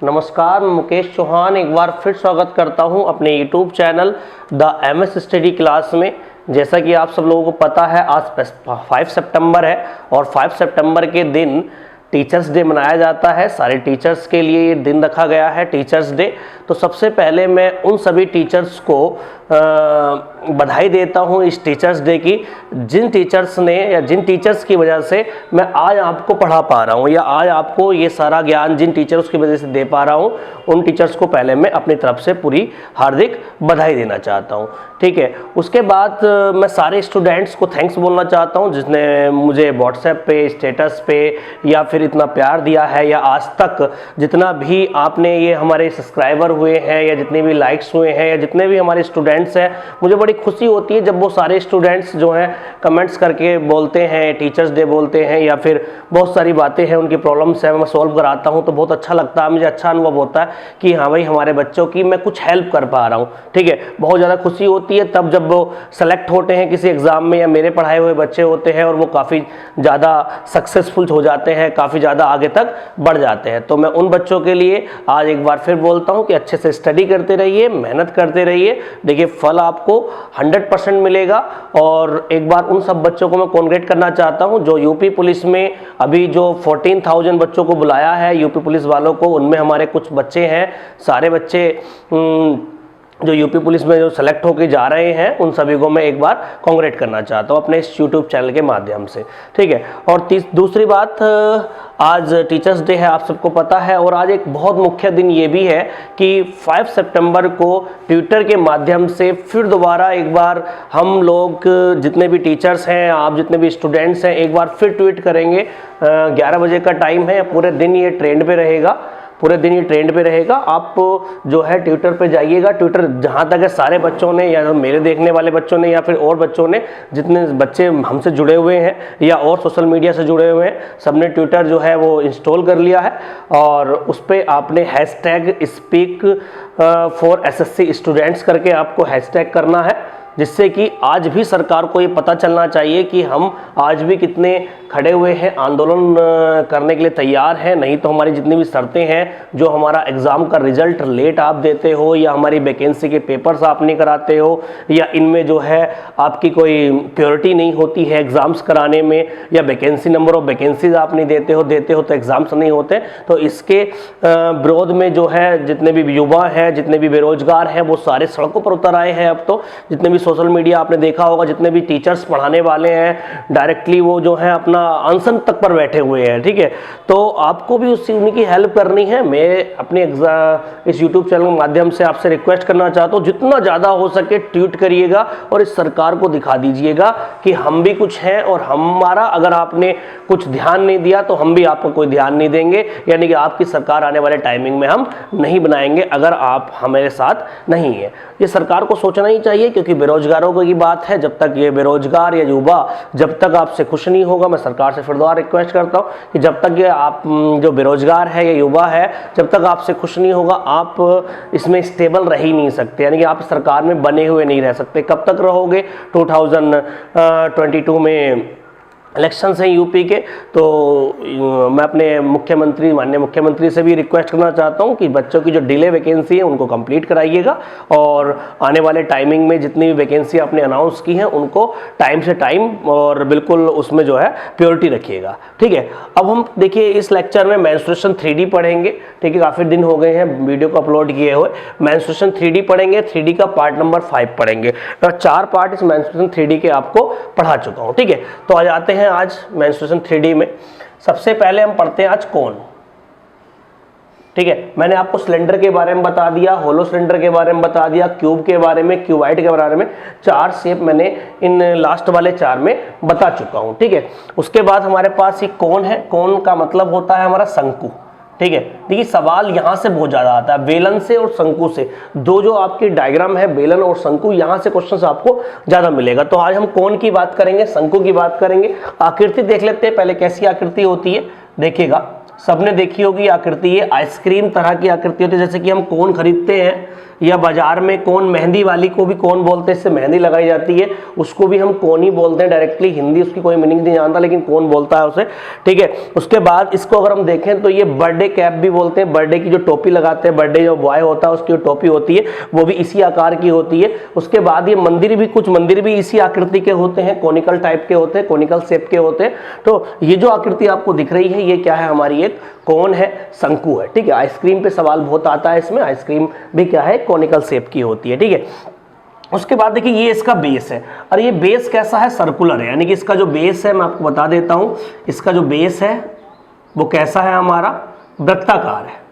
नमस्कार, मैं मुकेश चौहान एक बार फिर स्वागत करता हूं अपने YouTube channel the MS study class में। जैसा कि आप सब लोगों को पता है, आज 5 सितंबर है और 5 सितंबर के दिन टीचर्स डे मनाया जाता है। सारे टीचर्स के लिए ये दिन रखा गया है, टीचर्स डे। तो सबसे पहले मैं उन सभी टीचर्स को बधाई देता हूं इस टीचर्स डे की, जिन टीचर्स ने या जिन टीचर्स की वजह से मैं आज आपको पढ़ा पा रहा हूं या आज आपको ये सारा ज्ञान जिन टीचर्स की वजह से दे पा रहा हूं, उन टीचर्स को पहले मैं अपनी तरफ से पूरी हार्दिक बधाई देना चाहता हूं। ठीक है, उसके बाद मैं सारे स्टूडेंट्स को थैंक्स बोलना चाहता हूं जिसने मुझे व्हाट्सएप पे, स्टेटस पे या फिर इतना प्यार दिया है, या आज तक जितना भी आपने ये हमारे सब्सक्राइबर हुए हैं या जितने भी लाइक्स हुए हैं या जितने भी हमारे स्टूडेंट्स हैं, मुझे बड़ी खुशी होती है जब वो सारे स्टूडेंट्स जो हैं कमेंट्स करके बोलते हैं, टीचर्स डे बोलते हैं, या फिर बहुत सारी बातें हैं, उनकी प्रॉब्लम्स है, मैं सॉल्व कराता हूं तो बहुत अच्छा लगता है, मुझे अच्छा अनुभव होता है कि हाँ भाई हमारे बच्चों की मैं कुछ हेल्प कर पा रहा हूँ। ठीक है, बहुत ज़्यादा खुशी होती है तब जब वो सेलेक्ट होते हैं किसी एग्ज़ाम में या मेरे पढ़ाए हुए बच्चे होते हैं और वो काफ़ी ज़्यादा सक्सेसफुल हो जाते हैं, काफ़ी ज़्यादा आगे तक बढ़ जाते हैं। तो मैं उन बच्चों के लिए आज एक बार फिर बोलता हूँ कि अच्छे से स्टडी करते रहिए, मेहनत करते रहिए, देखिए फल आपको 100% मिलेगा। और एक बार उन सब बच्चों को मैं कॉन्ग्रेट करना चाहता हूं जो यूपी पुलिस में अभी जो 14,000 बच्चों को बुलाया है यूपी पुलिस वालों को, उनमें हमारे कुछ बच्चे हैं, सारे बच्चे जो यूपी पुलिस में जो सेलेक्ट होकर जा रहे हैं, उन सभी को मैं एक बार कांग्रेट करना चाहता हूं अपने इस यूट्यूब चैनल के माध्यम से। ठीक है, और दूसरी बात, आज टीचर्स डे है, आप सबको पता है। और आज एक बहुत मुख्य दिन ये भी है कि 5 सितंबर को ट्विटर के माध्यम से फिर दोबारा एक बार हम लोग जितने भी टीचर्स हैं, आप जितने भी स्टूडेंट्स हैं, एक बार फिर ट्वीट करेंगे। 11 बजे का टाइम है, पूरे दिन ये ट्रेंड पे रहेगा, पूरे दिन ये ट्रेंड पे रहेगा। आप जो है ट्विटर पे जाइएगा, ट्विटर जहाँ तक है सारे बच्चों ने या मेरे देखने वाले बच्चों ने या फिर और बच्चों ने, जितने बच्चे हमसे जुड़े हुए हैं या और सोशल मीडिया से जुड़े हुए हैं, सबने ट्विटर जो है वो इंस्टॉल कर लिया है और उस पर आपने hashtag speak for SSC students करके आपको हैशटैग करना है, जिससे कि आज भी सरकार को ये पता चलना चाहिए कि हम आज भी कितने खड़े हुए हैं, आंदोलन करने के लिए तैयार हैं। नहीं तो हमारी जितनी भी शर्तें हैं, जो हमारा एग्ज़ाम का रिजल्ट लेट आप देते हो या हमारी वैकेंसी के पेपर्स आप नहीं कराते हो या इनमें जो है आपकी कोई प्योरिटी नहीं होती है एग्ज़ाम्स कराने में, या वैकेंसी नंबर ऑफ वैकेंसीज आप नहीं देते हो तो एग्ज़ाम्स नहीं होते। तो इसके विरोध में जो है जितने भी युवा हैं, जितने भी बेरोजगार हैं, वो सारे सड़कों पर उतर आए हैं। अब तो जितने भी सोशल मीडिया आपने देखा होगा, जितने भी टीचर्स पढ़ाने वाले हैं, डायरेक्टली वो जो है अपना अनशन तक पर बैठे हुए हैं। ठीक है, तो आपको भी उनकी हेल्प करनी है। मैं अपने इस YouTube चैनल के माध्यम से आपसे रिक्वेस्ट करना चाहता हूँ, जितना ज़्यादा हो सके ट्वीट करिएगा और इस सरकार को दिखा दीजिएगा कि हम भी कुछ हैं और हमारा अगर आपने कुछ ध्यान नहीं दिया तो हम भी आपको कोई ध्यान नहीं देंगे, यानी कि आपकी सरकार आने वाले टाइमिंग में हम नहीं बनाएंगे अगर आप हमारे साथ नहीं है। ये सरकार को सोचना ही चाहिए, क्योंकि बेरोजगारों की बात है। जब तक ये बेरोजगार या युवा जब तक आपसे खुश नहीं होगा, मैं सरकार से फिर दोबारा रिक्वेस्ट करता हूँ कि जब तक ये आप जो बेरोजगार है या युवा है, जब तक आपसे खुश नहीं होगा, आप इसमें स्टेबल रह ही नहीं सकते, यानी कि आप सरकार में बने हुए नहीं रह सकते। कब तक रहोगे? 2022 में इलेक्शंस हैं यूपी के। तो मैं अपने माननीय मुख्यमंत्री से भी रिक्वेस्ट करना चाहता हूं कि बच्चों की जो डिले वैकेंसी है उनको कंप्लीट कराइएगा और आने वाले टाइमिंग में जितनी भी वैकेंसी आपने अनाउंस की हैं उनको टाइम से टाइम और बिल्कुल उसमें जो है प्योरिटी रखिएगा। ठीक है, अब हम देखिए इस लेक्चर में मेंस्ट्रुएशन 3D पढ़ेंगे। ठीक है, काफ़ी दिन हो गए हैं वीडियो को अपलोड किए हुए। मेंस्ट्रुएशन 3D पढ़ेंगे, 3D का पार्ट नंबर 5 पढ़ेंगे और 4 पार्ट इस मेंस्ट्रुएशन 3D के आपको पढ़ा चुका हूँ। ठीक है, तो आ जाते हैं आज मेंस्ट्रुएशन 3D में। सबसे पहले हम पढ़ते हैं आज कोन। ठीक है, मैंने आपको सिलेंडर के बारे में बता दिया, होलो सिलेंडर के बारे में बता दिया, क्यूब के बारे में, क्यूबाइड के बारे में, 4 शेप मैंने इन लास्ट वाले 4 में बता चुका हूं। ठीक है, उसके बाद हमारे पास एक कोन है। कोन का मतलब होता है हमारा शंकु। ठीक है, देखिए सवाल यहाँ से बहुत ज़्यादा आता है, बेलन से और शंकु से। दो जो आपकी डायग्राम है बेलन और शंकु, यहाँ से क्वेश्चन आपको ज़्यादा मिलेगा। तो आज हम कोन की बात करेंगे, शंकु की बात करेंगे। आकृति देख लेते हैं पहले, कैसी आकृति होती है देखिएगा। सबने देखी होगी आकृति, ये आइसक्रीम तरह की आकृति होती है। जैसे कि हम कोन खरीदते हैं, या बाजार में कोन, मेहंदी वाली को भी कोन बोलते हैं, इससे मेहंदी लगाई जाती है, उसको भी हम कोन ही बोलते हैं डायरेक्टली, हिंदी उसकी कोई मीनिंग नहीं जानता लेकिन कोन बोलता है उसे, ठीक है। उसके बाद इसको अगर हम देखें तो ये बर्थडे कैप भी बोलते हैं, बर्थडे की जो टोपी लगाते हैं, बर्थडे जो बॉय होता है उसकी जो टोपी होती है वो भी इसी आकार की होती है। उसके बाद ये मंदिर भी, कुछ मंदिर भी इसी आकृति के होते हैं, कोनिकल टाइप के होते हैं, कोनिकल शेप के होते हैं। तो ये जो आकृति आपको दिख रही है ये क्या है, हमारी एक कोन है, शंकु है, ठीक है। आइसक्रीम पे सवाल बहुत आता है इसमें, आइसक्रीम भी क्या है, कोनिकल शेप की होती है, ठीक है। उसके बाद देखिए ये इसका बेस है, और ये बेस कैसा है, सर्कुलर है, यानी कि इसका जो बेस है मैं आपको बता देता हूं, इसका जो बेस है वो कैसा है, हमारा वृत्ताकार है।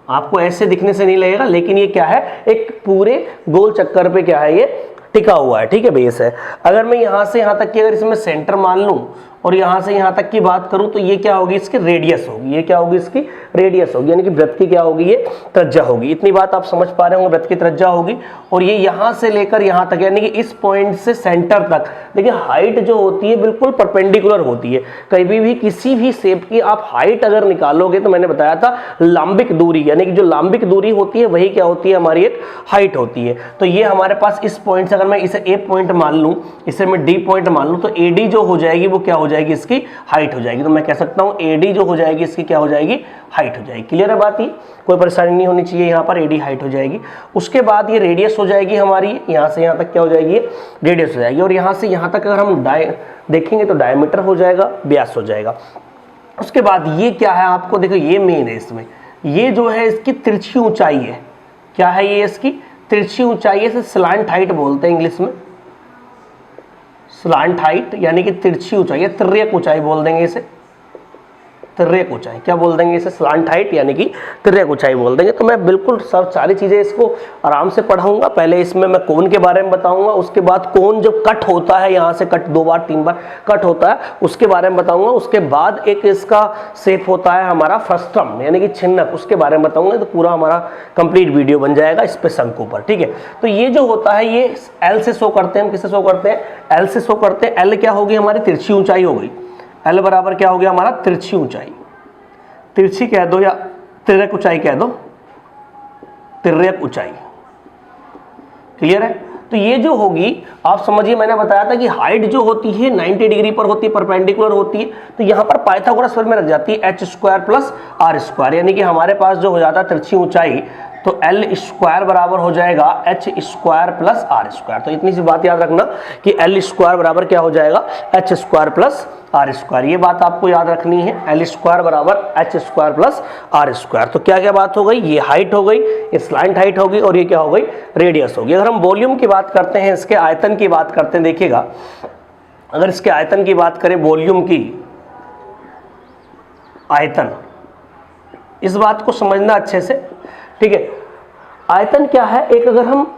आपको ऐसे दिखने से नहीं लगेगा लेकिन ये क्या है, एक पूरे गोल चक्कर पे क्या है, ये टिका हुआ है, ठीक है, बेस है। अगर मैं यहां से यहां तक की अगर इसमें सेंटर मान लूं और यहां से यहां तक की बात करूं तो ये क्या होगी, इसकी रेडियस होगी, ये क्या होगी, इसकी रेडियस होगी, यानी कि वृत्त की क्या होगी, ये त्रिज्या होगी। इतनी बात आप समझ पा रहे होंगे, वृत्त की त्रिज्या होगी। और ये यहां से लेकर यहां तक, यानी कि इस पॉइंट से सेंटर तक, देखिए हाइट जो होती है बिल्कुल परपेंडिकुलर होती है। कभी भी किसी भी शेप की आप हाइट अगर निकालोगे तो मैंने बताया था लांबिक दूरी, यानी कि जो लांबिक दूरी होती है वही क्या होती है, हमारी एक हाइट होती है। तो ये हमारे पास इस पॉइंट से, अगर मैं इसे ए पॉइंट मान लूं, इसे मैं डी पॉइंट मान लूं, तो एडी जो हो जाएगी वो क्या हो जाएगी, इसकी हाइट हो जाएगी। तो मैं कह सकता हूं एडी जो हो जाएगी इसकी क्या हो जाएगी, हाइट हो जाएगी। क्लियर है बात, ये कोई परेशानी नहीं होनी चाहिए, यहां पर एडी हाइट हो जाएगी। उसके बाद ये रेडियस हो जाएगी हमारी, यहां से यहां तक क्या हो जाएगी, रेडियस हो जाएगी। और यहां से यहां तक अगर हम देखेंगे तो डायमीटर हो जाएगा, व्यास हो जाएगा। उसके बाद ये क्या है, आपको देखो ये मेन है, इसमें ये जो है इसकी तिरछी ऊंचाई है। क्या है ये, इसकी तिरछी ऊंचाई है, इसे स्लैंट हाइट बोलते हैं इंग्लिश में, स्लैंट हाइट यानी कि तिरछी ऊंचाई है, तिर्यक ऊंचाई बोल देंगे इसे, तिर्यक ऊंचाई क्या बोल देंगे इसे, स्लैंट हाइट यानी कि तिर्यक ऊंचाई बोल देंगे। तो मैं बिल्कुल सब सारी चीजें इसको आराम से पढ़ाऊंगा। पहले इसमें मैं कोन के बारे में बताऊंगा, उसके बाद कोन जब कट होता है, यहाँ से कट 2 बार 3 बार कट होता है उसके बारे में बताऊंगा। उसके बाद एक इसका शेप होता है हमारा फ्रस्ट्रम यानी कि छिन्नक, उसके बारे में बताऊंगा। तो पूरा हमारा कंप्लीट वीडियो बन जाएगा इस पे शंकु पर, ठीक है। तो ये जो होता है ये एल से शो करते हैं, हम किससे शो करते हैं, एल से शो करते हैं। एल क्या होगी, हमारी तिरछी ऊंचाई हो गई। एल बराबर क्या हो गया हमारा, तिरछी ऊंचाई, तिरछी कह दो या तिर्यक ऊंचाई कह दो, तिर्यक ऊंचाई। क्लियर है। तो ये जो होगी आप समझिए, मैंने बताया था कि हाइट जो होती है 90 डिग्री पर होती है, परपेंडिकुलर होती है। तो यहाँ पर पाइथागोरस में रख जाती है h² + r², यानी कि हमारे पास जो हो जाता है तिरछी ऊंचाई, तो L² बराबर हो जाएगा h² + r²। तो इतनी सी बात याद रखना कि L² बराबर क्या हो जाएगा, h² + r²। ये बात आपको याद रखनी है, L² बराबर h² + r²। तो क्या क्या बात हो गई, ये हाइट हो गई, ये स्लैंट हाइट होगी, और ये क्या हो गई, रेडियस होगी। अगर हम वॉल्यूम की बात करते हैं, इसके आयतन की बात करते हैं, देखिएगा अगर इसके आयतन की बात करें, वॉल्यूम की आयतन, इस बात को समझना अच्छे से, ठीक है। आयतन क्या है, एक अगर हम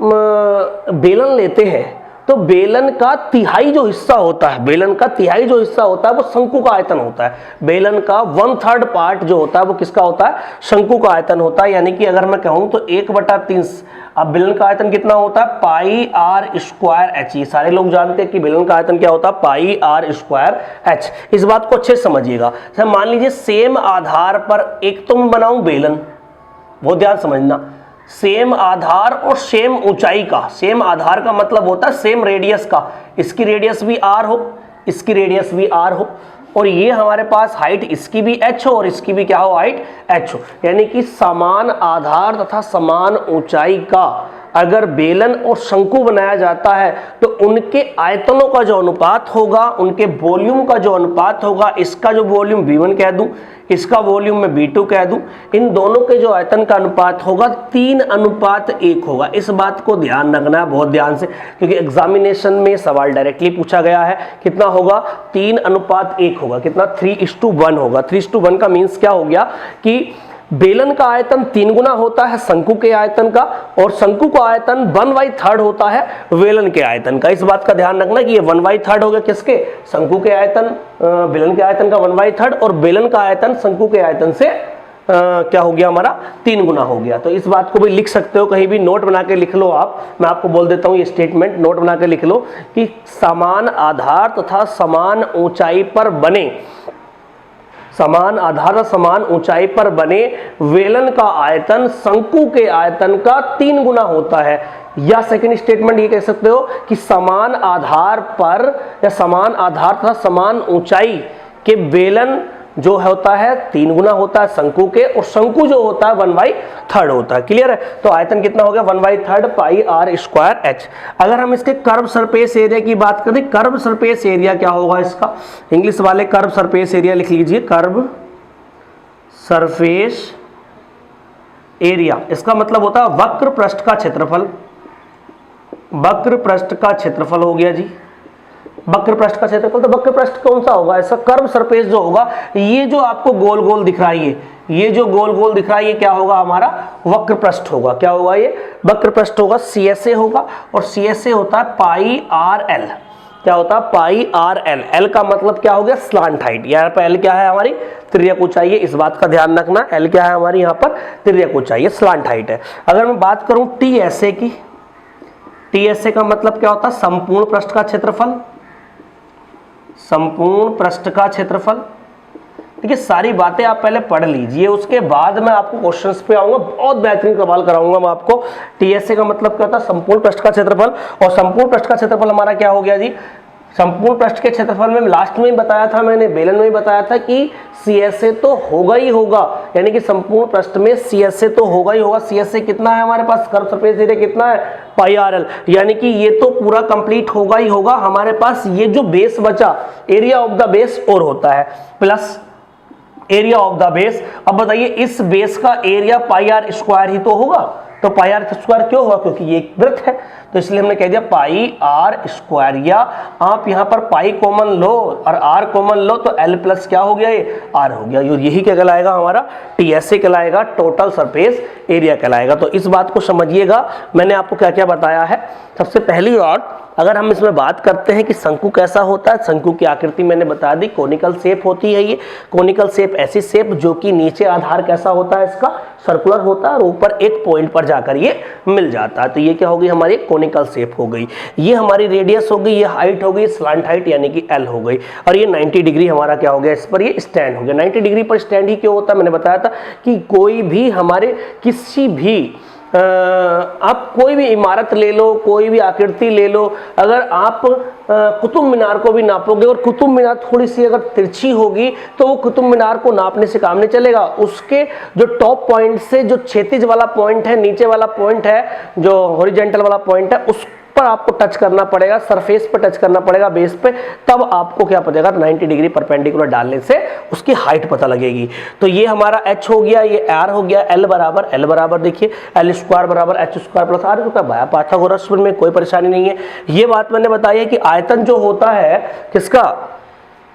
बेलन लेते हैं तो बेलन का तिहाई जो हिस्सा होता है, बेलन का तिहाई जो हिस्सा होता है वो शंकु का आयतन होता है। बेलन का 1/3 पार्ट जो होता है वो किसका होता है, शंकु का आयतन होता है। यानी कि अगर मैं कहूं तो 1/3, अब बेलन का आयतन कितना होता है, πr²h। ये सारे लोग जानते हैं कि बेलन का आयतन क्या होता है, πr²h। इस बात को अच्छे से समझिएगा। मान लीजिए सेम आधार पर एक तो मैं बनाऊं बेलन, बहुत ध्यान समझना, सेम आधार और सेम ऊंचाई का, सेम आधार का मतलब होता है सेम रेडियस का, इसकी रेडियस भी r हो, इसकी रेडियस भी r हो, और ये हमारे पास हाइट इसकी भी h हो और इसकी भी क्या हो, हाइट h हो। यानी कि समान आधार तथा समान ऊंचाई का अगर बेलन और शंकु बनाया जाता है तो उनके आयतनों का जो अनुपात होगा, उनके वॉल्यूम का जो अनुपात होगा, इसका जो वॉल्यूम V1 कह दूं, इसका वॉल्यूम में V2 कह दूं, इन दोनों के जो आयतन का अनुपात होगा 3:1 होगा। इस बात को ध्यान रखना है बहुत ध्यान से, क्योंकि एग्जामिनेशन में सवाल डायरेक्टली पूछा गया है। कितना होगा, 3:1 होगा। कितना, 3:1 होगा। 3:1 का मीन्स क्या हो गया कि बेलन का आयतन 3 गुना होता है शंकु के आयतन का, और शंकु का आयतन 1/3 होता है बेलन के आयतन का। इस बात का ध्यान रखना कि ये 1/3 हो गया किसके, शंकु के आयतन, बेलन के आयतन का 1/3, और बेलन का आयतन शंकु के आयतन से क्या हो गया हमारा, 3 गुना हो गया। तो इस बात को भी लिख सकते हो, कहीं भी नोट बना के लिख लो आप। मैं आपको बोल देता हूँ ये स्टेटमेंट नोट बना के लिख लो कि समान आधार तथा समान ऊंचाई पर बने, समान आधार और समान ऊंचाई पर बने वेलन का आयतन शंकु के आयतन का 3 गुना होता है। या सेकंड स्टेटमेंट ये कह सकते हो कि समान आधार पर या समान आधार तथा समान ऊंचाई के वेलन जो होता है 3 गुना होता है शंकु के, और शंकु जो होता है 1/3 होता है। क्लियर है? तो आयतन कितना हो गया 1/3 पाई आर स्क्वायर एच। अगर हम इसके कर्व सरफेस एरिया की बात करें, कर्व सरफेस एरिया क्या होगा इसका, इंग्लिश वाले कर्व सरफेस एरिया लिख लीजिए, कर्व सरफेस एरिया। इसका मतलब होता है वक्र पृष्ठ का क्षेत्रफल। वक्र पृष्ठ का क्षेत्रफल हो गया जी, वक्र पृष्ठ का क्षेत्रफल। तो वक्र पृष्ठ कौन सा होगा, ऐसा कर्व सरफेस जो होगा, ये जो आपको गोल गोल दिख रहा है, ये जो गोल गोल दिख रहा है, ये क्या होगा हमारा वक्र पृष्ठ होगा। क्या होगा ये वक्र पृष्ठ होगा, CSA होगा, और CSA होता है पाई आर एल। क्या होता है पाई आर एल। एल का मतलब क्या हो गया स्लांट हाइट। यहाँ पर एल क्या है हमारी तिर्यक ऊंचाई है, इस बात का ध्यान रखना। एल क्या है हमारी यहाँ पर तिर्यक ऊंचाई है, स्लांट हाइट है। अगर मैं बात करूं TSA की, TSA का मतलब क्या होता है संपूर्ण पृष्ठ का क्षेत्रफल। संपूर्ण पृष्ठ का क्षेत्रफल। देखिए सारी बातें आप पहले पढ़ लीजिए, उसके बाद मैं आपको क्वेश्चंस पे आऊंगा, बहुत बेहतरीन सवाल कराऊंगा मैं आपको। TSA का मतलब क्या होता है संपूर्ण पृष्ठ का क्षेत्रफल, और संपूर्ण पृष्ठ का क्षेत्रफल हमारा क्या हो गया जी, संपूर्ण पृष्ठ के क्षेत्रफल में लास्ट में ही बताया था मैंने, बेलन में ही बताया था कि CSA तो होगा ही होगा, यानी कि संपूर्ण पृष्ठ में CSA तो होगा ही होगा। CSA कितना है हमारे पास, कर्व सरफेस एरिया कितना है पाई आर एल, यानी कि ये तो पूरा कंप्लीट होगा ही होगा। हमारे पास ये जो बेस बचा एरिया ऑफ द बेस और होता है plus area of the base. अब बताइए इस बेस का एरिया पाई आर स्क्वायर ही तो होगा, तो पाई आर स्क्वायर क्यों होगा, क्योंकि ये एक वृत्त है, तो इसलिए हमने कह दिया पाई आर स्क्वायर। या आप यहां पर पाई कॉमन लो और आर कॉमन लो तो एल प्लस क्या हो गया ये आर हो गया। यही क्या कहलाएगा हमारा TSA कहलाएगा, टोटल सरफेस एरिया कहलाएगा। तो इस बात को समझिएगा, मैंने आपको क्या क्या बताया है। सबसे पहली बात, अगर हम इसमें बात करते हैं कि शंकु कैसा होता है, शंकु की आकृति मैंने बता दी, कोनिकल शेप होती है ये। कोनिकल शेप ऐसी शेप जो कि नीचे आधार कैसा होता है इसका सर्कुलर होता है और ऊपर एक पॉइंट पर जाकर ये मिल जाता है। तो ये क्या होगी हमारी कोनिकल शेप हो गई। ये हमारी रेडियस हो गई, ये हाइट हो गई स्लांट हाइट यानी कि L हो गई, और ये 90 डिग्री हमारा क्या हो गया, इस पर ये स्टैंड हो गया। 90 डिग्री पर स्टैंड ही क्यों होता है, मैंने बताया था कि कोई भी हमारे किसी भी आप कोई भी इमारत ले लो, कोई भी आकृति ले लो, अगर आप कुतुब मीनार को भी नापोगे और कुतुब मीनार थोड़ी सी अगर तिरछी होगी तो वो कुतुब मीनार को नापने से काम नहीं चलेगा। उसके जो टॉप पॉइंट से जो क्षैतिज वाला पॉइंट है, नीचे वाला पॉइंट है, जो हॉरिजॉन्टल वाला पॉइंट है, उस पर आपको टच करना पड़ेगा, सरफेस पर टच करना पड़ेगा, बेस पे, तब आपको क्या पता 90 डिग्री परपेंडिकुलर डालने से उसकी हाइट पता लगेगी। तो ये हमारा H हो गया, ये R हो गया, L बराबर देखिए L स्क्वायर बराबर H square plus R square, भाया पाइथागोरस में कोई परेशानी नहीं है। ये बात मैंने बताई है कि आयतन जो होता है किसका,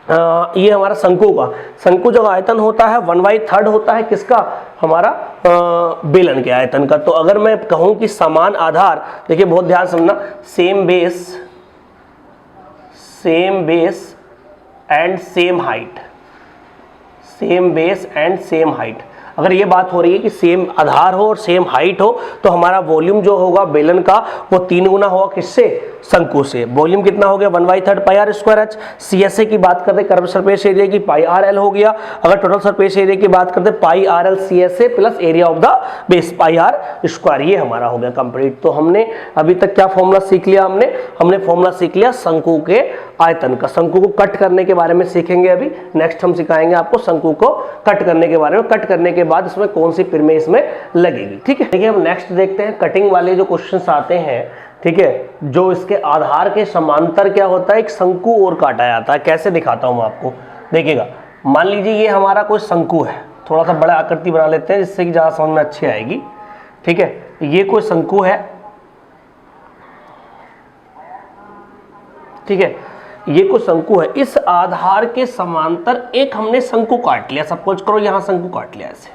ये हमारा शंकु जो आयतन होता है 1/3 होता है किसका, हमारा बेलन के आयतन का। तो अगर मैं कहूं कि समान आधार, देखिए बहुत ध्यान समझना, same base and same height, अगर ये बात हो रही है कि सेम आधार हो और सेम हाइट हो, तो हमारा वॉल्यूम जो होगा बेलन का वो 3 गुना होगा किससे, शंकु से। वॉल्यूम कितना हो गया 1/3 pi R square H. CSA की बात करते कर्व सरफेस एरिया की पाई आर एल हो गया। अगर टोटल सरफेस एरिया की बात करते pi R L CSA plus area of the base pi R square, ये हमारा हो गया कंप्लीट। तो हमने अभी तक क्या फॉर्मूला सीख लिया, हमने फॉर्मूला सीख लिया शंकु के आयतन का। शंकु को कट करने के बारे में सीखेंगे अभी, नेक्स्ट हम सिखाएंगे आपको शंकु को कट करने के बारे में। कट करने के बाद इसमें कौन सी पिरमें इसमें लगेगी, ठीक है। देखिए हम नेक्स्ट देखते हैं, कटिंग वाले जो क्वेश्चंस आते हैं, ठीक है, जो इसके आधार के समांतर क्या होता है, एक शंकु और काटा जाता है। कैसे दिखाता हूं मैं आपको, देखिएगा। मान लीजिए ये हमारा कोई शंकु है, थोड़ा सा बड़ा आकृति बना लेते हैं जिससे कि ज्यादा समझ में अच्छी आएगी, ठीक है। ये कोई शंकु है, ठीक है, ये कोई शंकु है। इस आधार के समांतर एक हमने शंकु काट लिया, सपोज करो यहां शंकु काट लिया, ऐसे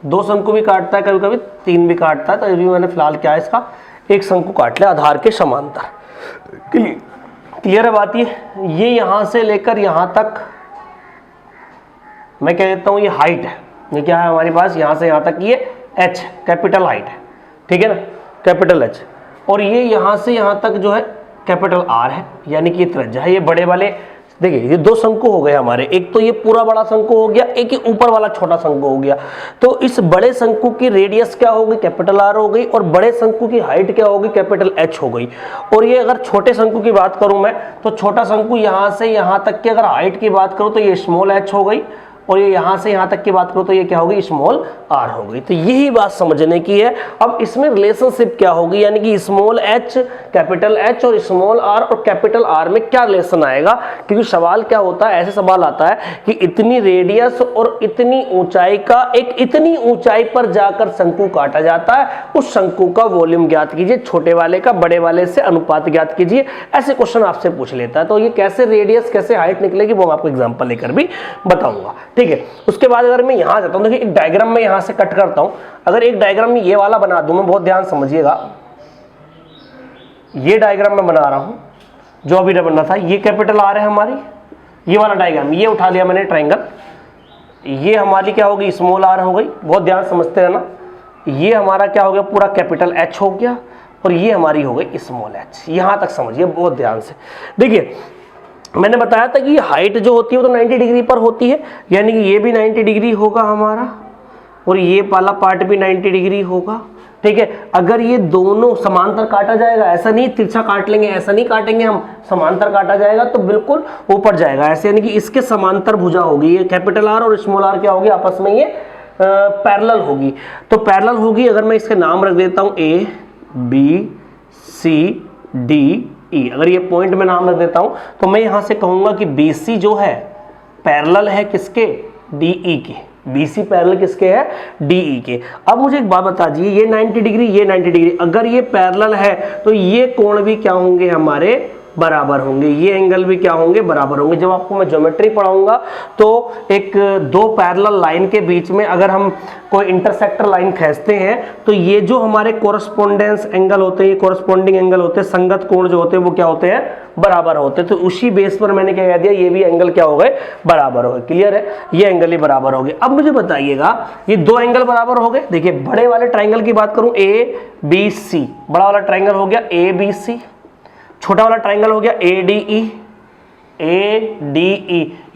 2 शंकु भी काटता है, कभी कभी 3 भी काटता है, तो अभी मैंने फिलहाल क्या है इसका एक शंकु काट लिया आधार के समांतर। क्लियर है बात। ये यहां से लेकर यहां तक मैं कह देता हूं ये हाइट है। ये क्या है हमारे पास, यहां से यहां तक ये H कैपिटल हाइट है, ठीक है ना, कैपिटल H। और ये यहां से यहां तक जो है कैपिटल R है, यानी कि ये त्रिज्या है। ये बड़े वाले देखिए ये दो शंकु हो गए हमारे, एक तो ये पूरा बड़ा शंकु हो गया, एक ही ऊपर वाला छोटा शंकु हो गया। तो इस बड़े शंकु की रेडियस क्या होगी, कैपिटल आर हो गई, और बड़े शंकु की हाइट क्या होगी, कैपिटल एच हो गई। और ये अगर छोटे शंकु की बात करूं मैं, तो छोटा शंकु यहां से यहां तक की अगर हाइट की बात करूं तो ये स्मॉल एच हो गई, और ये यहां से यहां तक की बात करूं तो ये क्या होगी, स्मॉल आर हो गई। तो यही बात समझने की है। अब इसमें रिलेशनशिप क्या होगी, यानी कि स्मॉल एच, कैपिटल एच और स्मॉल आर और कैपिटल आर में क्या रिलेशन आएगा, क्योंकि सवाल क्या होता है, ऐसे सवाल आता है कि इतनी रेडियस और इतनी ऊंचाई का एक इतनी ऊंचाई पर जाकर शंकु काटा जाता है, उस शंकु का वॉल्यूम ज्ञात कीजिए, छोटे वाले का बड़े वाले से अनुपात ज्ञात कीजिए, ऐसे क्वेश्चन आपसे पूछ लेता है। तो ये कैसे रेडियस कैसे हाइट निकलेगी वो आपको एग्जांपल लेकर भी बताऊंगा, ठीक है। उसके बाद अगर मैं यहां जाता हूं, देखिए एक डायग्राम में यहां से कट करता हूं, अगर एक डायग्राम में ये वाला बना दूं, मैं बहुत ध्यान समझिएगा, ये डायग्राम मैं बना रहा हूं जो अभी बनना था, ये कैपिटल आर है हमारी, ये वाला डायग्राम ये उठा लिया मैंने ट्रायंगल, ये हमारी क्या होगी, स्मॉल आर हो गई, बहुत ध्यान समझते रहना। ये हमारा क्या हो गया, पूरा कैपिटल एच हो गया, और ये हमारी हो गई स्मॉल एच। यहां तक समझिए बहुत ध्यान से। देखिए मैंने बताया था कि हाइट जो होती है वो तो 90 डिग्री पर होती है, यानी कि ये भी 90 डिग्री होगा हमारा, और ये वाला पार्ट भी 90 डिग्री होगा, ठीक है। अगर ये दोनों समांतर काटा जाएगा, ऐसा नहीं तिरछा काट लेंगे, ऐसा नहीं काटेंगे हम, समांतर काटा जाएगा तो बिल्कुल ऊपर जाएगा ऐसे, यानी कि इसके समांतर भुजा होगी, ये कैपिटल आर और स्मॉल आर क्या होगी, आपस में ये पैरेलल होगी। तो पैरेलल होगी, अगर मैं इसके नाम रख देता हूं A B C D E, अगर ये पॉइंट में नाम रख देता हूं तो मैं यहां से कहूंगा कि BC जो है पैरेलल है किसके, DE के। BC पैरेलल किसके है, DE के। अब मुझे एक बात बता दीजिए, ये 90 डिग्री ये 90 डिग्री, अगर ये पैरेलल है तो ये कोण भी क्या होंगे हमारे, बराबर होंगे, ये एंगल भी क्या होंगे, बराबर होंगे। जब आपको मैं ज्योमेट्री पढ़ाऊंगा तो एक दो पैरेलल लाइन के बीच में अगर हम कोई इंटरसेक्टर लाइन खींचते हैं तो ये जो हमारे कोरस्पोंडेंस एंगल होते हैं, ये कोरस्पोंडिंग एंगल होते हैं, संगत कोण जो होते हैं वो क्या होते हैं, बराबर होते हैं। तो उसी बेस पर मैंने क्या कह दिया, ये भी एंगल क्या हो गए, बराबर हो गए। क्लियर है, ये एंगल ही बराबर हो गए। अब मुझे बताइएगा ये दो एंगल बराबर हो गए। देखिए बड़े वाले ट्राइंगल की बात करूं, ABC, बड़ा वाला ट्राइंगल हो गया ABC, छोटा वाला ट्राइंगल हो गया ADE,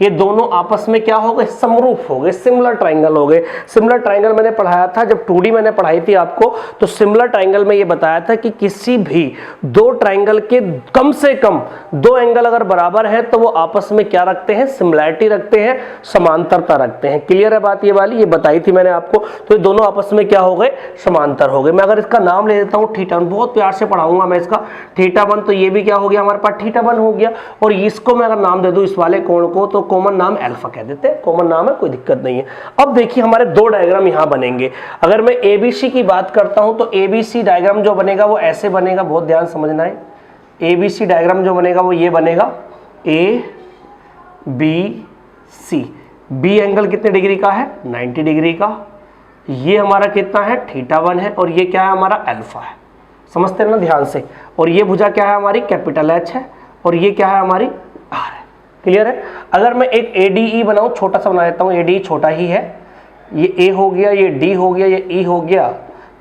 ये दोनों आपस में क्या हो गए, समरूप हो गए, सिमिलर ट्राइंगल हो गए। सिमिलर ट्राइंगल मैंने पढ़ाया था जब 2D मैंने पढ़ाई थी आपको, तो सिमिलर ट्राइंगल में ये बताया था कि किसी भी दो ट्राइंगल के कम से कम दो एंगल अगर बराबर है तो वो आपस में क्या रखते हैं, सिमिलैरिटी रखते हैं, समांतरता रखते हैं। क्लियर है बात ये वाली, ये बताई थी मैंने आपको। तो ये दोनों आपस में क्या हो गए, समांतर हो गए। मैं अगर इसका नाम ले देता हूँ थीटा, बहुत प्यार से पढ़ाऊंगा मैं इसका, θ1, तो ये भी क्या हो गया हमारे पास, θ1 हो गया। और इसको मैं अगर नाम दे दूं इस वाले कोण को तो कॉमन नाम अल्फा कह देते हैं, कॉमन नाम है, कोई दिक्कत नहीं है। अब देखिए हमारे दो डायग्राम यहां बनेंगे। अगर मैं ABC की बात करता हूं तो ABC डायग्राम जो बनेगा वो ऐसे बनेगा, बहुत ध्यान समझना है। ABC डायग्राम जो बनेगा वो ये बनेगा, ABC, B एंगल कितने डिग्री का है, 90 डिग्री का, ये हमारा कितना है, θ1 है, और ये क्या है हमारा, अल्फा है। समझते हैं ना ध्यान से। और ये भुजा क्या है हमारी, कैपिटल H है, और ये क्या है हमारी, R है। क्लियर है। अगर मैं एक ADE बनाऊं, छोटा सा बना देता हूं, ADE छोटा ही है, ये A हो गया, ये D हो गया, ये E हो गया,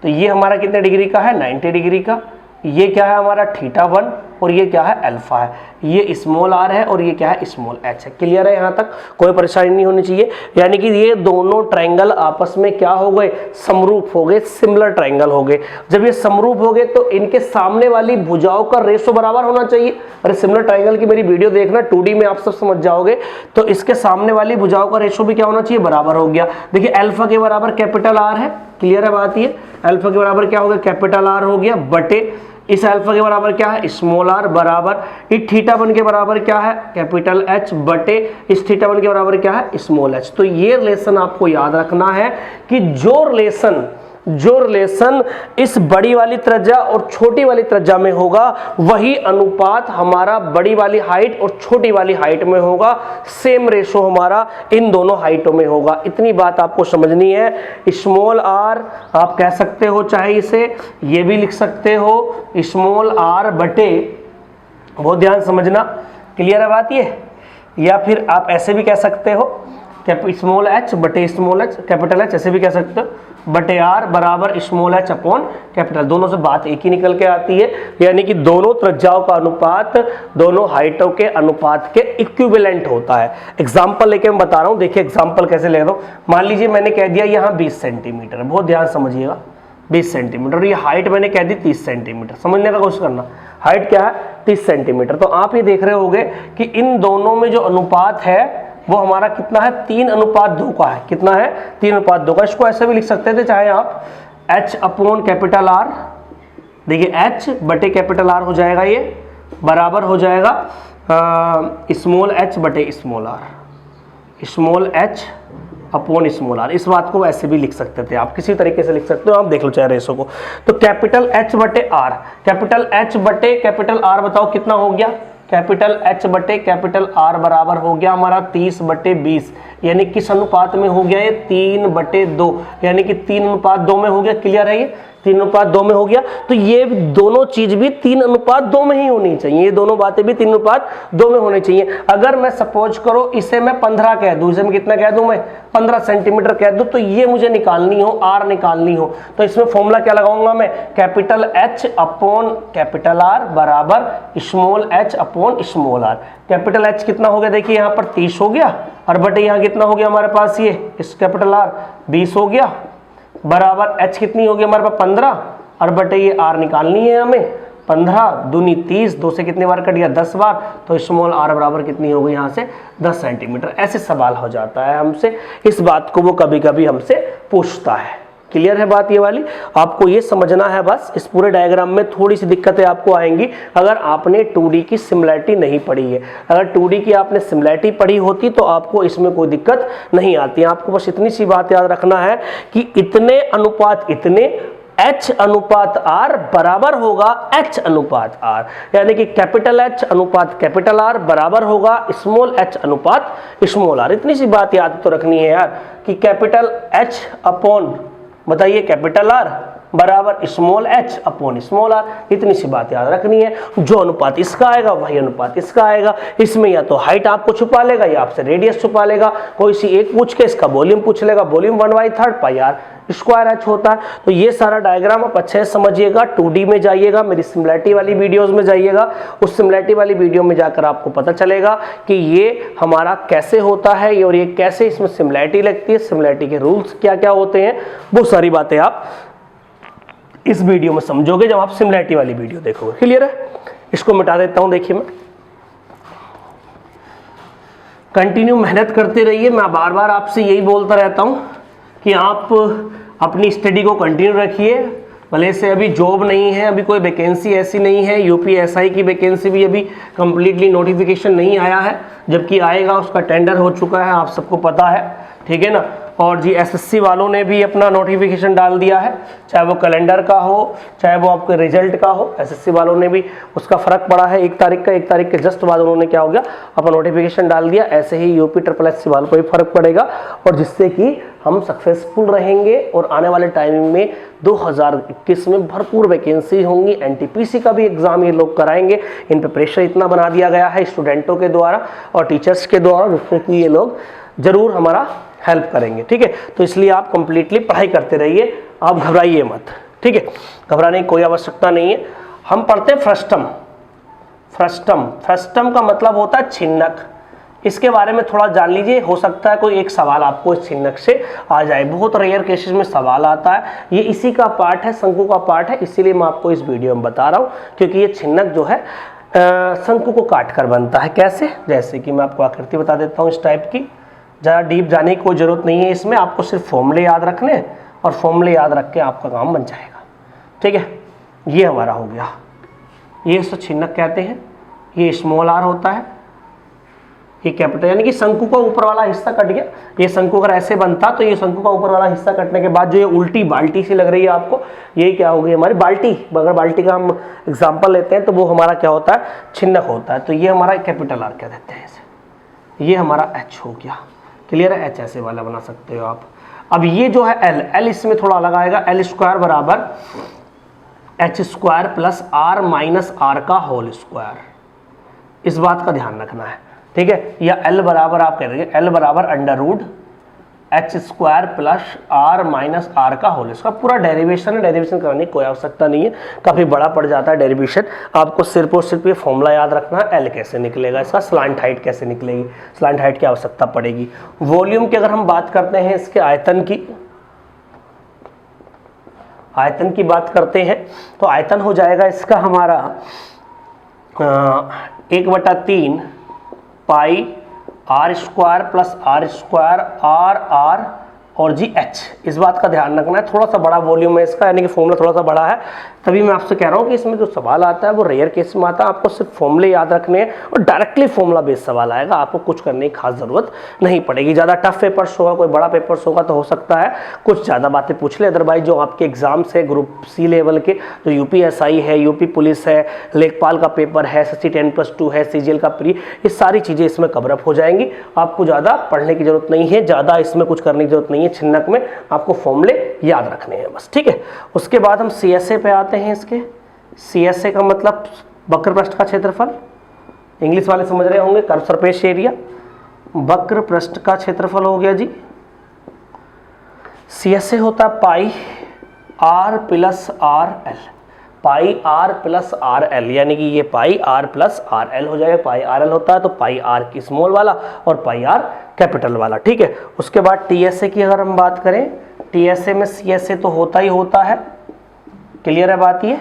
तो ये हमारा कितने डिग्री का है, 90 डिग्री का। ये क्या है हमारा, θ1, और ये क्या है, अल्फा है। ये स्मॉल r है और ये क्या है, स्मॉल h है। क्लियर है, यहाँ तक कोई परेशानी नहीं होनी चाहिए। यानी कि ये दोनों ट्रायंगल आपस में क्या हो गए, समरूप हो गए, सिमिलर ट्रायंगल हो गए। जब ये समरूप हो गए तो इनके सामने वाली भुजाओं का रेशो बराबर होना चाहिए। अरे सिमिलर ट्रायंगल की मेरी वीडियो देखना, 2D में आप सब समझ जाओगे। तो इसके सामने वाली भुजाओं का रेशो भी क्या होना चाहिए, बराबर हो गया। देखिए अल्फा के बराबर कैपिटल R है। क्लियर है बात, ये अल्फा के बराबर क्या हो गया, कैपिटल R हो गया, बटे इस अल्फा के बराबर क्या है, स्मॉल r, बराबर इस θ1 के बराबर क्या है, कैपिटल H, बटे इस θ1 के बराबर क्या है, स्मॉल h। तो ये रिलेशन आपको याद रखना है कि जो रिलेशन इस बड़ी वाली त्रिज्या और छोटी वाली त्रिज्या में होगा, वही अनुपात हमारा बड़ी वाली हाइट और छोटी वाली हाइट में होगा। सेम रेशो हमारा इन दोनों हाइटों में होगा। इतनी बात आपको समझनी है। स्मॉल r आप कह सकते हो, चाहे इसे ये भी लिख सकते हो, स्मॉल r बटे, बहुत ध्यान समझना, क्लियर है बात ये, या फिर आप ऐसे भी कह सकते हो, स्मॉल एच बटे स्मॉल एच, कैपिटल एच ऐसे भी कह सकते हो, बटे आर बराबर स्मॉल एच अपॉन कैपिटल। दोनों से बात एक ही निकल के आती है, यानी कि दोनों त्रिज्याओं का अनुपात दोनों हाइटों के अनुपात के इक्विवेलेंट होता है। एग्जाम्पल लेके मैं बता रहा हूं, देखिए एग्जाम्पल कैसे ले रहा हूं। मान लीजिए मैंने कह दिया यहाँ 20 सेंटीमीटर, बहुत ध्यान समझिएगा, 20 सेंटीमीटर, और ये हाइट मैंने कह दी 30 सेंटीमीटर। समझने का कोशिश करना, हाइट क्या है 30 सेंटीमीटर। तो आप ये देख रहे होंगे कि इन दोनों में जो अनुपात है वो हमारा कितना है, 3:2 का है। कितना है, 3:2 का। इसको ऐसे भी लिख सकते थे चाहे आप, H अपॉन कैपिटल आर, देखिए H बटे कैपिटल आर हो जाएगा, ये बराबर हो जाएगा स्मॉल h बटे small R, small h upon small R. इस बात को ऐसे भी लिख सकते थे आप, किसी तरीके से लिख सकते हो आप, देख लो चाहे रेशो को। तो कैपिटल H बटे आर, कैपिटल H बटे कैपिटल आर बताओ कितना हो गया, कैपिटल H बटे कैपिटल R बराबर हो गया हमारा 30/20, यानी किस अनुपात में हो गया ये 3/2, यानी कि 3:2 में हो गया। क्लियर है, ये 3:2 में हो गया। तो ये दोनों चीज भी 3:2 में ही होनी चाहिए, ये दोनों बातें भी 3:2 में होनी चाहिए। अगर मैं सपोज करो इसे मैं 15 कह दूं, इसे मैं कितना कह दूं, मैं 15 सेंटीमीटर कह दूं, तो ये मुझे निकालनी हो, R निकालनी हो, तो इसमें फॉर्मूला क्या लगाऊंगा मैं, capital H upon capital R बराबर small h upon small r। Capital H कितना हो गया, देखिए यहाँ पर 30 हो गया, और बटे यहाँ कितना हो गया हमारे पास, ये इस कैपिटल R 20 हो गया, बराबर H कितनी होगी हमारे पास 15, और बटे ये R निकालनी है हमें, 15 दूनी 30, 2 से कितने बार कट गया 10 बार, तो स्मॉल r बराबर कितनी होगी यहाँ से 10 सेंटीमीटर। ऐसे सवाल हो जाता है हमसे, इस बात को वो कभी कभी हमसे पूछता है। क्लियर है बात ये वाली, आपको ये समझना है बस। इस पूरे डायग्राम में थोड़ी सी दिक्कतें आपको आएंगी अगर आपने 2D की सिमिलैरिटी नहीं पढ़ी है। अगर 2D की आपने सिमिलैरिटी पढ़ी होती तो आपको इसमें कोई दिक्कत नहीं आती। आपको बस इतनी सी बात याद रखना है कि इतने अनुपात इतने H अनुपात R बराबर होगा H अनुपात R, यानी कि कैपिटल H अनुपात कैपिटल R बराबर होगा स्मॉल h अनुपात स्मॉल r। इतनी सी बात याद तो रखनी है यार कि कैपिटल H अपॉन बताइए कैपिटल R बराबर small h upon small r। इतनी सी बात याद रखनी है। जो अनुपात इसका आएगा वही अनुपात इसका आएगा। इसमें या तो हाइट आपको छुपा लेगा या आपसे रेडियस छुपा लेगा, कोई सी एक पूछ के इसका वॉल्यूम पूछ लेगा, वॉल्यूम 1/3 पाई r स्क्वायर h होता है। तो ये सारा डायग्राम आप अच्छे से समझिएगा। 2D में जाइएगा, मेरी सिमिलैरिटी वाली वीडियोस में जाइएगा, उस सिमिलैरिटी वाली वीडियो में जाकर आपको पता चलेगा कि ये हमारा कैसे होता है और ये कैसे इसमें सिमिलैरिटी लगती है, सिमिलैरिटी के रूल्स क्या क्या होते हैं, वो सारी बातें आप इस वीडियो में समझोगे जब आप सिमिलैरिटी वाली वीडियो देखोगे। क्लियर है, इसको मिटा देता हूं। देखिए मैं कंटिन्यू मेहनत करते रहिए। मैं बार बार आपसे यही बोलता रहता हूं कि आप अपनी स्टडी को कंटिन्यू रखिए। भले से अभी जॉब नहीं है, अभी कोई वैकेंसी ऐसी नहीं है, यूपीएसआई की वैकेंसी भी अभी कंप्लीटली नोटिफिकेशन नहीं आया है, जबकि आएगा उसका टेंडर हो चुका है, आप सबको पता है, ठीक है ना। और जी एसएससी वालों ने भी अपना नोटिफिकेशन डाल दिया है, चाहे वो कैलेंडर का हो चाहे वो आपके रिजल्ट का हो, एसएससी वालों ने भी उसका फर्क पड़ा है। 1 तारीख का, 1 तारीख के जस्ट बाद उन्होंने क्या हो गया अपना नोटिफिकेशन डाल दिया। ऐसे ही यूपी SSSC वालों को भी फर्क पड़ेगा, और जिससे कि हम सक्सेसफुल रहेंगे और आने वाले टाइमिंग में 2021 में भरपूर वैकेंसी होंगी। एनटीपीसी का भी एग्जाम ये लोग कराएंगे। इन पे प्रेशर इतना बना दिया गया है स्टूडेंटों के द्वारा और टीचर्स के द्वारा, जिससे कि ये लोग जरूर हमारा हेल्प करेंगे, ठीक है। तो इसलिए आप कंप्लीटली पढ़ाई करते रहिए, आप घबराइए मत, ठीक है। घबराने की कोई आवश्यकता नहीं है। हम पढ़ते हैं फ्रस्टम। फ्रस्टम का मतलब होता है छिन्नक। इसके बारे में थोड़ा जान लीजिए, हो सकता है कोई एक सवाल आपको इस छिन्नक से आ जाए। बहुत रेयर केसेस में सवाल आता है। ये इसी का पार्ट है, शंकु का पार्ट है, इसीलिए मैं आपको इस वीडियो में बता रहा हूँ, क्योंकि ये छिन्नक जो है शंकु को काट कर बनता है। कैसे, जैसे कि मैं आपको आकृति बता देता हूँ इस टाइप की। ज़्यादा डीप जाने की कोई ज़रूरत नहीं है इसमें, आपको सिर्फ फॉर्मूले याद रखने और फॉर्मूले याद रख के आपका काम बन जाएगा, ठीक है। ये हमारा हो गया, ये इसको छिन्नक कहते हैं। ये स्मॉल r होता है, ये कैपिटल, यानी कि शंकु का ऊपर वाला हिस्सा कट गया। ये शंकु अगर ऐसे बनता तो ये शंकु का ऊपर वाला हिस्सा कटने के बाद जो ये उल्टी बाल्टी सी लग रही है आपको, ये क्या हो गई हमारी बाल्टी। अगर बाल्टी का हम एग्जाम्पल लेते हैं तो वो हमारा क्या होता है, छिन्नक होता है। तो ये हमारा कैपिटल R कह देते हैं इसे। ये हमारा H हो गया। क्लियर है, H ऐसे वाला बना सकते हो आप। अब ये जो है L इसमें थोड़ा अलग आएगा। L स्क्वायर बराबर H square plus R minus R का होल स्क्वायर। इस बात का ध्यान रखना है, ठीक है। या L बराबर आप कह देंगे L बराबर under root H square plus R minus R का होल। इसका पूरा डेरिवेशन है, डेरिवेशन कराने की कोई आवश्यकता नहीं है, काफ़ी बड़ा पड़ जाता है डेरिवेशन। आपको सिर्फ और सिर्फ ये फॉर्मूला याद रखना है, एल कैसे निकलेगा, इसका स्लांट हाइट कैसे निकलेगी, स्लांट हाइट की आवश्यकता पड़ेगी। वॉल्यूम की अगर हम बात करते हैं, इसके आयतन की बात करते हैं तो आयतन हो जाएगा इसका हमारा 1/3 pi R square plus R square R R और जी एच। इस बात का ध्यान रखना है, थोड़ा सा बड़ा वॉल्यूम है इसका, यानी कि फॉर्मूला थोड़ा सा बड़ा है, तभी मैं आपसे कह रहा हूँ कि इसमें जो सवाल आता है वो रेयर केस में आता है। आपको सिर्फ फॉर्मूले याद रखने हैं और डायरेक्टली फॉर्मूला बेस्ड सवाल आएगा, आपको कुछ करने की खास जरूरत नहीं पड़ेगी। ज़्यादा टफ पेपर्स होगा, कोई बड़ा पेपर्स होगा तो हो सकता है कुछ ज़्यादा बातें पूछ ले, अदरवाइज जो आपके एग्जाम्स है ग्रुप सी लेवल के, जो यूपीएसआई है, यूपी पुलिस है, लेखपाल का पेपर है, SSC 10+2 है, CGL का प्री, ये सारी चीज़ें इसमें कवरअप हो जाएंगी। आपको ज़्यादा पढ़ने की जरूरत नहीं है, ज़्यादा इसमें कुछ करने की जरूरत नहीं है, छिन्नक में आपको फॉर्मूले याद रखने हैं बस, ठीक है। उसके बाद हम CSA पे आते हैं। इसके CSA का मतलब वक्र पृष्ठ का क्षेत्रफल, इंग्लिश वाले समझ रहे होंगे, कर्व सरफेस एरिया, वक्र पृष्ठ का क्षेत्रफल हो गया जी। CSA होता है pi R plus R L, pi R plus R L, यानी कि ये pi R plus R L हो जाएगा। पाई आर एल होता है तो पाई आर की स्मॉल वाला और पाई आर कैपिटल वाला, ठीक है। उसके बाद TSA की अगर हम बात करें, TSA में CSA तो होता ही होता है, क्लियर है बात ये,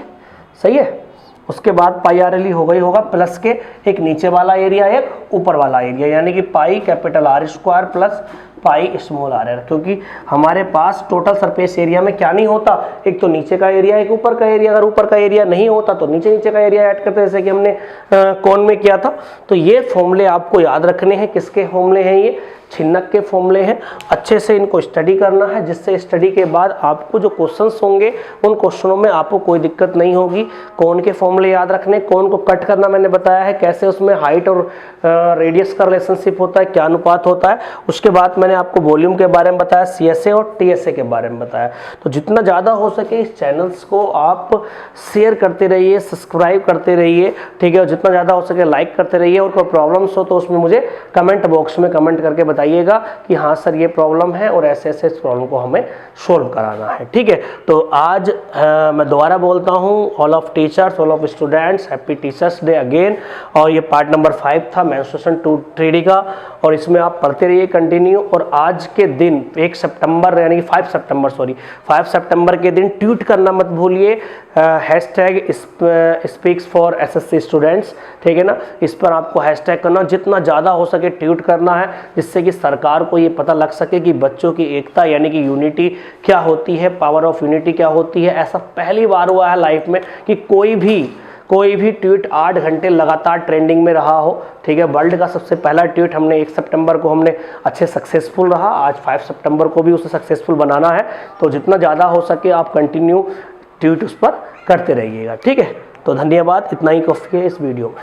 सही है। उसके बाद पाई आर एल ही होगा ही होगा, प्लस के एक नीचे वाला एरिया एक ऊपर वाला एरिया, यानी कि pi capital R square plus pi small R L, क्योंकि हमारे पास टोटल सरफेस एरिया में क्या नहीं होता, एक तो नीचे का एरिया एक ऊपर का एरिया, अगर ऊपर का एरिया नहीं होता तो नीचे का एरिया ऐड करते, जैसे कि हमने कौन में किया था। तो ये फॉर्मूले आपको याद रखने हैं। किसके फॉर्मूले हैं ये? छिन्नक के फॉर्मूले हैं। अच्छे से इनको स्टडी करना है, जिससे स्टडी के बाद आपको जो क्वेश्चंस होंगे उन क्वेश्चनों में आपको कोई दिक्कत नहीं होगी। कौन के फॉर्मूले याद रखने, कौन को कट करना मैंने बताया है, कैसे उसमें हाइट और रेडियस का रिलेशनशिप होता है, क्या अनुपात होता है। उसके बाद मैंने आपको वॉल्यूम के बारे में बताया, CSA और TSA के बारे में बताया। तो जितना ज़्यादा हो सके इस चैनल्स को आप शेयर करते रहिए, सब्सक्राइब करते रहिए, ठीक है, और जितना ज़्यादा हो सके लाइक करते रहिए। और कोई प्रॉब्लम्स हो तो उसमें मुझे कमेंट बॉक्स में कमेंट करके बताइएगा कि हाँ सर ये प्रॉब्लम है और ऐसे ऐसे इस प्रॉब्लम को हमें सोल्व कराना है, ठीक है। तो आज मैं दोबारा बोलता हूँ, all of teachers, all of students, happy teachers day again. और ये पार्ट नंबर 5 था मेंस्ट्रुएशन 2-3D का, और इसमें आप पढ़ते रहिए कंटिन्यू। और आज के दिन 1 सितंबर यानी कि 5 सितंबर के दिन ट्वीट करना मत भूलिए, hashtag speaks for SSC students, ठीक है ना। इस पर आपको हैशटैग करना, जितना ज़्यादा हो सके ट्वीट करना है, जिससे कि सरकार को ये पता लग सके कि बच्चों की एकता यानी कि यूनिटी क्या होती है, पावर ऑफ यूनिटी क्या होती है। ऐसा पहली बार हुआ है लाइफ में कि कोई भी ट्वीट 8 घंटे लगातार ट्रेंडिंग में रहा हो, ठीक है। वर्ल्ड का सबसे पहला ट्वीट हमने 1 सितंबर को हमने अच्छे सक्सेसफुल रहा, आज 5 सितंबर को भी उसे सक्सेसफुल बनाना है। तो जितना ज़्यादा हो सके आप कंटिन्यू ट्वीट उस पर करते रहिएगा, ठीक है। तो धन्यवाद, इतना ही काफ़ी है इस वीडियो में।